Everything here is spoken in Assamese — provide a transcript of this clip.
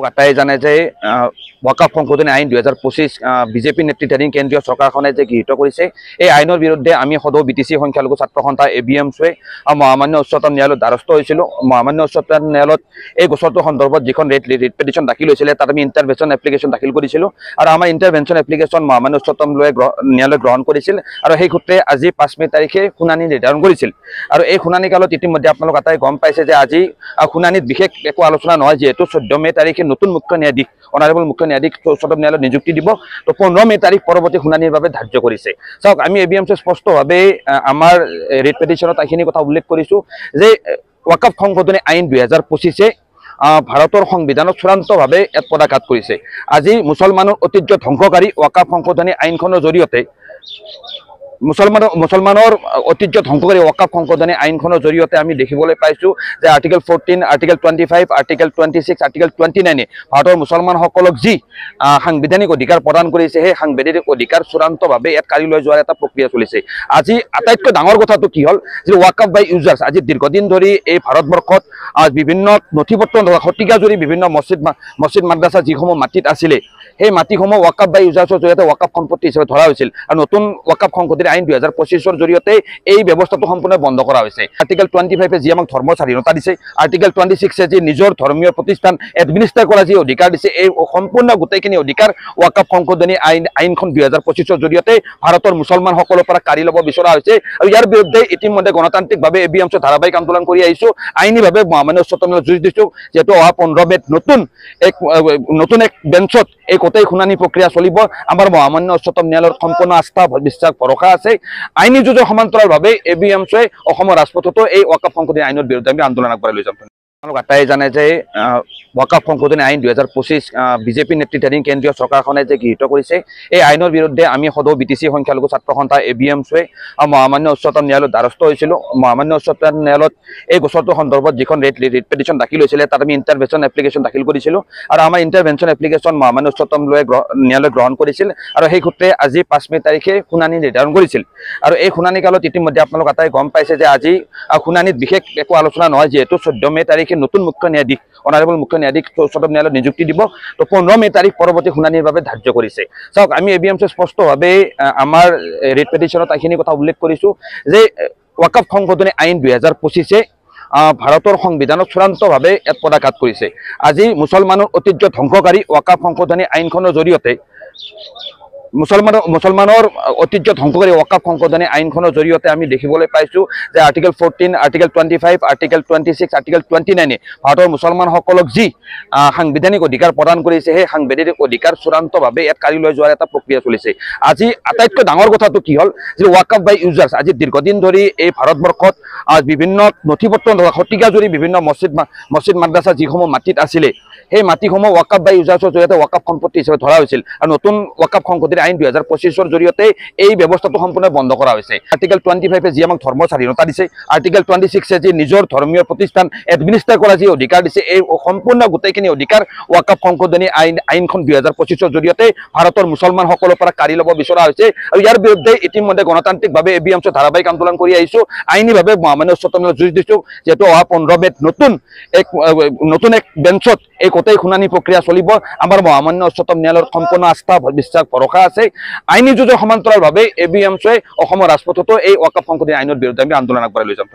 আটাই জানে যে ওয়াকফ সংশোধনী আইন 2025 বিজেপি নেতৃত্বাধীন কেন্দ্ৰীয় চৰকাৰখনে যে গৃহীত কৰিছে এই আইনৰ বিৰুদ্ধে আমি সদৌ বিটিসি সংখ্যালঘু ছাত্ৰ সন্থা এবিএমছৱে মহামান্য উচ্চতম ন্যায়ালয়ত দ্বাৰস্থ হৈছিল। মহামান্য উচ্চতম ন্যায়ালয়ত এই গোচৰটোৰ সন্দৰ্ভত যিখন ৰিট পিটিশ্যন দাখিল হৈছিল তাত আমি ইণ্টাৰভেনশ্যন এপ্লিকেশ্যন দাখিল কৰিছিলোঁ আৰু আমাৰ ইণ্টাৰভেনশ্যন এপ্লিকেশ্যন মহামান্য উচ্চতম ন্যায়ালয়ে গ্ৰহণ কৰিছিল আৰু সেই সূত্ৰে আজি 5 মে তাৰিখে শুনানি নিৰ্ধাৰণ কৰিছিল। আৰু এই শুনানি কালত ইতিমধ্যে আপোনালোক আটাই গম পাইছে যে আজি শুনানিত বিশেষ একো আলোচনা নহয়, যিহেতু 14 মে তাৰিখে নতুন মুখ্য ন্যায়াধীশ অনাৰেবল মুখ্য ন্যায়াধীশ উচ্চতম ন্যায়ালয়ত নিযুক্তি দিব। তো 15 মে তাৰিখ পৰৱৰ্তী শুনানিৰ বাবে ধাৰ্য কৰিছে। চাওক, আমি এবিএমছে স্পষ্টভাৱে আমাৰ ৰিট পিটিশ্যনত এইখিনি কথা উল্লেখ কৰিছোঁ যে ওয়াকফ সংশোধনী আইন 2025 ভাৰতৰ সংবিধানত চূড়ান্তভাৱে এক পদাঘাত কৰিছে। আজি মুছলমানৰ ঐতিহ্য ধ্বংসকাৰী ওয়াকফ সংশোধনী আইনখনৰ জৰিয়তে মুছলমানৰ ঐতিহ্য ধ্বংসকাৰী ওয়াকফ সংশোধনী আইনখনৰ জৰিয়তে আমি দেখিবলৈ পাইছোঁ যে আৰ্টিকেল 14, আৰ্টিকেল 25, আৰ্টিকেল 26, আৰ্টিকেল 29 ভাৰতৰ মুছলমানসকলক যি সাংবিধানিক অধিকাৰ প্ৰদান কৰিছে সেই সাংবিধানিক অধিকাৰ চূড়ান্তভাৱে ইয়াত কাঢ়ি লৈ যোৱাৰ এটা প্ৰক্ৰিয়া চলিছে। আজি আটাইতকৈ ডাঙৰ কথাটো কি হ'ল যে ওয়াকফ বাই ইউজাৰ্ছ আজি দীৰ্ঘদিন ধৰি এই ভাৰতবৰ্ষত বিভিন্ন নথিপত্ৰ শতিকাজুৰি বিভিন্ন মছজিদ মাদ্ৰাছা যিসমূহ মাটিত আছিলে সেই মাটিসমূহ ওয়াকফ বাই ইউজাৰ্ছৰ জৰিয়তে ওয়াকফ সম্পত্তি হিচাপে ধৰা হৈছিল আৰু নতুন ওয়াকফ সংশোধনী আইন 2025 জৰিয়তে এই ব্যৱস্থাটো সম্পূৰ্ণ বন্ধ কৰা হৈছে। আৰ্টিকেল 25 যি আমাক ধৰ্মৰ স্বাধীনতা দিছে, আৰ্টিকেল 26 যি নিজৰ ধৰ্মীয় প্ৰতিষ্ঠান এডমিনিষ্টাৰ কৰা যি অধিকাৰ দিছে, এই সম্পূৰ্ণ গোটেইখিনি অধিকাৰ ওয়াকফ সংশোধনী আইনখন 2025 জৰিয়তে ভাৰতৰ মুছলমানসকলৰ পৰা কাঢ়ি ল'ব বিচৰা হৈছে। আৰু ইয়াৰ বিৰুদ্ধে ইতিমধ্যে গণতান্ত্ৰিকভাৱে এবিএমছে ধাৰাবাহিক আন্দোলন কৰি আহিছোঁ। আইনীভাৱে মহামান্য উচ্চতম ন্যায়ালয়ত যুঁজ দিছোঁ, যিহেতু অহা 15 মেত নতুন এক বেঞ্চত এই গোটেই শুনানি প্ৰক্ৰিয়া চলিব। আমাৰ মহামান্য উচ্চতম ন্যায়ালয়ৰ সম্পূৰ্ণ আস্থা বিশ্বাস ভৰসা আছে। আইনী যুঁজৰ সমান্তৰালভাৱে এবিএমছে অসমৰ ৰাজপথতো এই ওয়াকফ সংশোধনী আইনৰ বিৰুদ্ধে আমি আন্দোলন আগবঢ়াই লৈ যাম। আপোনালোক আটাই জানে যে ওয়াকফ সংশোধনী আইন 2025 বিজেপি নেতৃত্বাধীন কেন্দ্ৰীয় চৰকাৰখনে যে গৃহীত কৰিছে এই আইনৰ বিৰুদ্ধে আমি সদৌ বিটিসি সংখ্যালঘু ছাত্ৰ সন্থা এবিএমছৱে মহামান্য উচ্চতম ন্যায়ালয়ত দ্বাৰস্থ হৈছিলোঁ। মহামান্য উচ্চতম ন্যায়ালয়ত এই গোচৰটোৰ সন্দৰ্ভত যিখন ৰিট পিটিশ্যন দাখিল হৈছিল তাত আমি ইণ্টাৰভেনশ্যন এপ্লিকেশ্যন দাখিল কৰিছিলোঁ আৰু আমাৰ ইণ্টাৰভেনশ্যন এপ্লিকেশ্যন মহামান্য উচ্চতম ন্যায়ালয়ে গ্ৰহণ কৰিছিল আৰু সেই সূত্ৰে আজি 5 মে তাৰিখে শুনানি নিৰ্ধাৰণ কৰিছিল। আৰু এই শুনানি কালত ইতিমধ্যে আপোনালোক আটাই গম পাইছে যে আজি শুনানিত বিশেষ একো আলোচনা নহয়, যিহেতু 14 মে তাৰিখে নতুন মুখ্য ন্যায়াধীশ অনাৰেবল মুখ্য ন্যায়াধীশ উচ্চতম ন্যায়ালয়ত নিযুক্তি দিব। তো 15 মে তাৰিখ পৰৱৰ্তী শুনানিৰ বাবে ধাৰ্য কৰিছে। চাওক, আমি এবিএমছে স্পষ্টভাৱে আমাৰ ৰিট পিটিশ্যনত এইখিনি কথা উল্লেখ কৰিছোঁ যে ওয়াকফ সংশোধনী আইন 2025 ভাৰতৰ সংবিধানত চূড়ান্তভাৱে এক পদাঘাত কৰিছে। আজি মুছলমানৰ ঐতিহ্য ধ্বংসকাৰী ওয়াকফ সংশোধনী আইনখনৰ জৰিয়তে মুছলমানৰ ঐতিহ্য ধ্বংসকাৰী ওয়াকফ সংশোধনী আইনখনৰ জৰিয়তে আমি দেখিবলৈ পাইছোঁ যে আৰ্টিকেল 14, আৰ্টিকেল 25, আৰ্টিকেল 26, আৰ্টিকেল 29 ভাৰতৰ মুছলমানসকলক যি সাংবিধানিক অধিকাৰ প্ৰদান কৰিছে সেই সাংবিধানিক অধিকাৰ চূড়ান্তভাৱে ইয়াত কাঢ়ি লৈ যোৱাৰ এটা প্ৰক্ৰিয়া চলিছে। আজি আটাইতকৈ ডাঙৰ কথাটো কি হ'ল যে ওয়াকফ বাই ইউজাৰ্ছ আজি দীৰ্ঘদিন ধৰি এই ভাৰতবৰ্ষত বিভিন্ন নথিপত্ৰ শতিকাজুৰি বিভিন্ন মছজিদ মাদ্ৰাছা যিসমূহ মাটিত আছিলে সেই মাটিসমূহ ওয়াকফ বাই ইউজাৰ্ছৰ জৰিয়তে ওয়াকফ সম্পত্তি হিচাপে ধৰা হৈছিল আৰু নতুন ওয়াকফ সংশোধনী আইন 2025 জৰিয়তে এই ব্যৱস্থাটো সম্পূৰ্ণ বন্ধ কৰা হৈছে। আৰ্টিকেল 25 যি আমাক ধৰ্মৰ স্বাধীনতা দিছে, আৰ্টিকেল 26 যি নিজৰ ধৰ্মীয় প্ৰতিষ্ঠান এডমিনিষ্টাৰ কৰা যি অধিকাৰ দিছে, এই সম্পূৰ্ণ গোটেইখিনি অধিকাৰ ওয়াকফ সংশোধনী আইনখন 2025 জৰিয়তে ভাৰতৰ মুছলমানসকলৰ পৰা কাঢ়ি ল'ব বিচৰা হৈছে। আৰু ইয়াৰ বিৰুদ্ধে ইতিমধ্যে গণতান্ত্ৰিকভাৱে এবিএমছে ধাৰাবাহিক আন্দোলন কৰি আহিছোঁ। আইনীভাৱে মহামান্য উচ্চতম ন্যায়ালয়ত যুঁজ দিছোঁ, যিহেতু অহা 15 মেত নতুন এক বেঞ্চত এই গোটেই শুনানি প্ৰক্ৰিয়া চলিব। আমাৰ মহামান্য উচ্চতম ন্যায়ালয়ৰ সম্পূৰ্ণ আস্থা বিশ্বাস ভৰসা আছে। আইনী যুঁজৰ সমান্তৰালভাৱে এবিএমছে অসমৰ ৰাজপথতো এই ওয়াকফ সংশোধনী আইনৰ বিৰুদ্ধে আমি আন্দোলন আগবঢ়াই লৈ যাম।